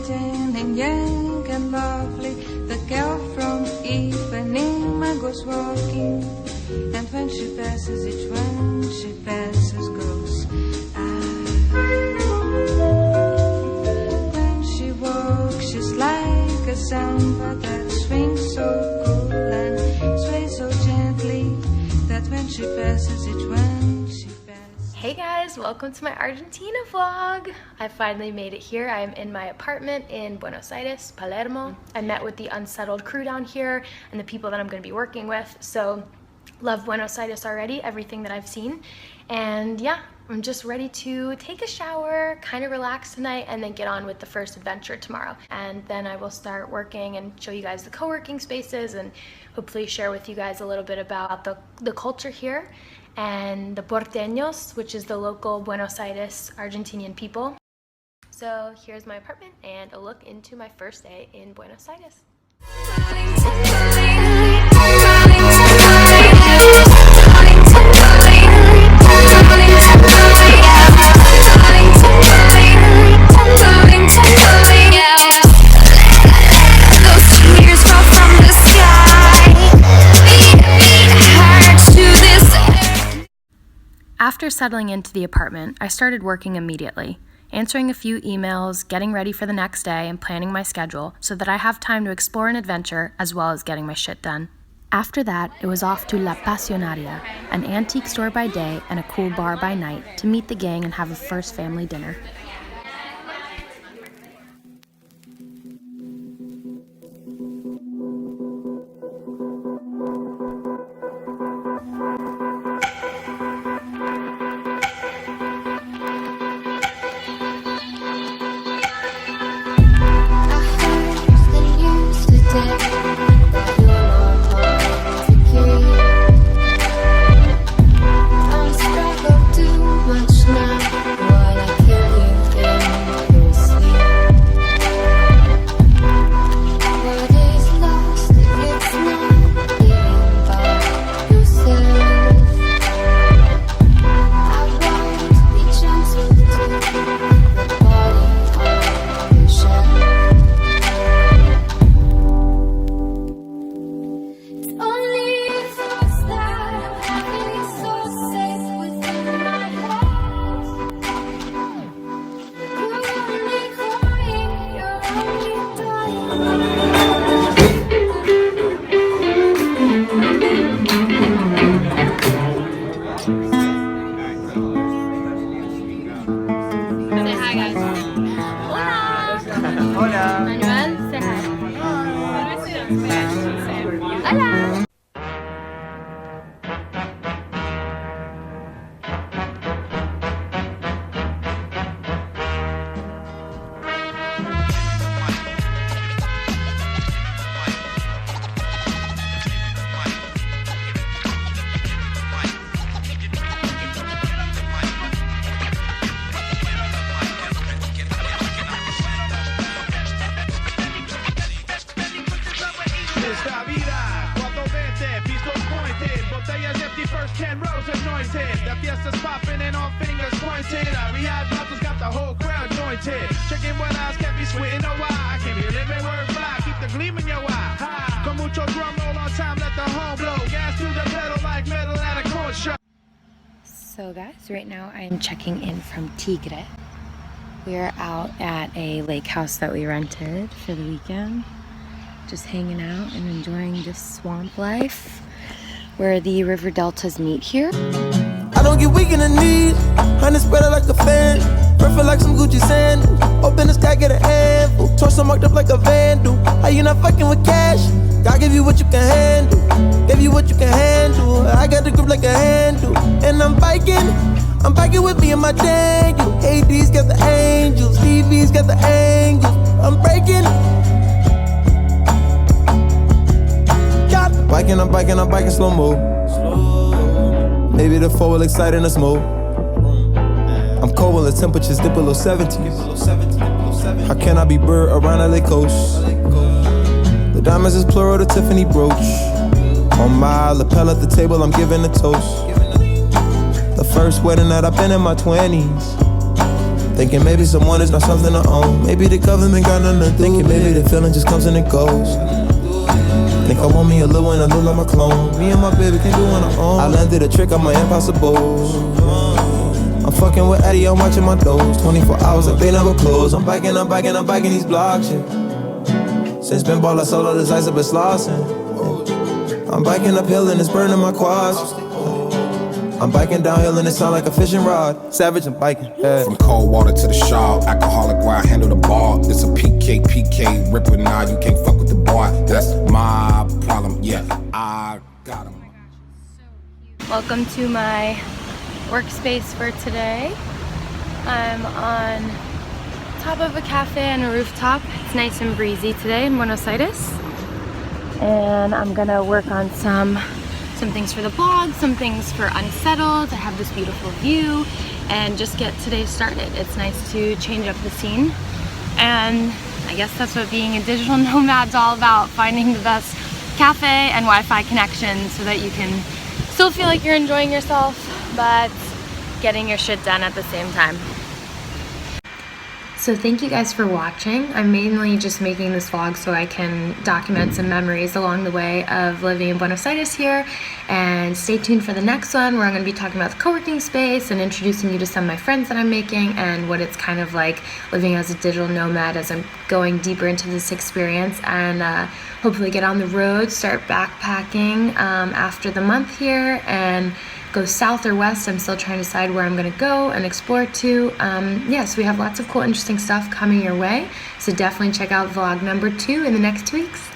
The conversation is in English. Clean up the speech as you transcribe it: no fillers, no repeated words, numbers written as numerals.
sitting and young and lovely. The girl from Ipanema goes walking, and when she passes, each one she passes goes. When she walks, she's like a samba that swings so cool and sways so gently that when she passes, each one she passes. Hey guys, welcome to my Argentina vlog. I finally made it here. I'm in my apartment in Buenos Aires, Palermo. I met with the unsettled crew down here and the people that I'm going to be working with. So love Buenos Aires already, everything that I've seen. And yeah, I'm just ready to take a shower, kind of relax tonight, and then get on with the first adventure tomorrow. And then I will start working and show you guys the co-working spaces and hopefully share with you guys a little bit about the culture here and the porteños, which is the local Buenos Aires Argentinian people. So here's my apartment and a look into my first day in Buenos Aires. After settling into the apartment, I started working immediately, answering a few emails, getting ready for the next day, and planning my schedule so that I have time to explore an adventure as well as getting my shit done. After that, it was off to La Pasionaria, an antique store by day and a cool bar by night, to meet the gang and have a first family dinner. The fiesta's popping and all fingers pointed. We had bottles, got the whole crowd jointed. Checking what eyes can't be sweating no why. I came here living word fly, keep the gleam in your eye. Ha. Con mucho drum roll on time, let the home blow. Gas to the pedal like metal at a corn show. So guys, right now I am checking in from Tigre. We are out at a lake house that we rented for the weekend. Just hanging out and enjoying this swamp life where the river deltas meet here. I don't get weak in the knees, honey spread out like a fan. Perfect like some Gucci sandals. Open the sky, get a handful. Torso marked up like a vandal. How you not fucking with cash? God give you what you can handle. Give you what you can handle. I got the grip like a handle. And I'm biking with me and my Daniel. AD's got the angels, TV's got the angels. I'm breaking. I'm biking slow-mo. Maybe the four will excite in a smoke. I'm cold when the temperatures dip below 70. How can I be bird around LA coast? The diamonds is plural, the Tiffany brooch. On my lapel at the table, I'm giving a toast. The first wedding that I've been in my 20s. Thinking maybe someone is not something to own. Maybe the government got nothing to do. Thinking maybe the feeling just comes and it goes. Think I want me a little one, I look like my clone. Me and my baby can do on our own. I landed a trick on my impossibles. I'm fucking with Eddie, I'm watching my doors. 24 hours like they never close. I'm biking these blocks, yeah. Since been ball, I sold all this ice up at Slauson. I'm biking uphill and it's burning my quads. I'm biking downhill and it sound like a fishing rod. Savage, I'm biking. Yeah. From cold water to the shawl, alcoholic where I handle the ball. It's a PK ripper, nah, you can't fuck with the boy. That's my problem, yeah, I got him. Welcome to my workspace for today. I'm on top of a cafe on a rooftop. It's nice and breezy today in Buenos Aires. And I'm gonna work on some things for the blog, some things for Unsettled. I have this beautiful view and just get today started. It's nice to change up the scene. And I guess that's what being a digital nomad's all about, finding the best cafe and Wi-Fi connection so that you can still feel like you're enjoying yourself, but getting your shit done at the same time. So thank you guys for watching. I'm mainly just making this vlog so I can document some memories along the way of living in Buenos Aires here. And stay tuned for the next one where I'm going to be talking about the co-working space and introducing you to some of my friends that I'm making and what it's kind of like living as a digital nomad as I'm going deeper into this experience, and hopefully get on the road, start backpacking after the month here, and go south or west. I'm still trying to decide where I'm going to go and explore to. So we have lots of cool, interesting stuff coming your way. So definitely check out vlog number 2 in the next 2 weeks.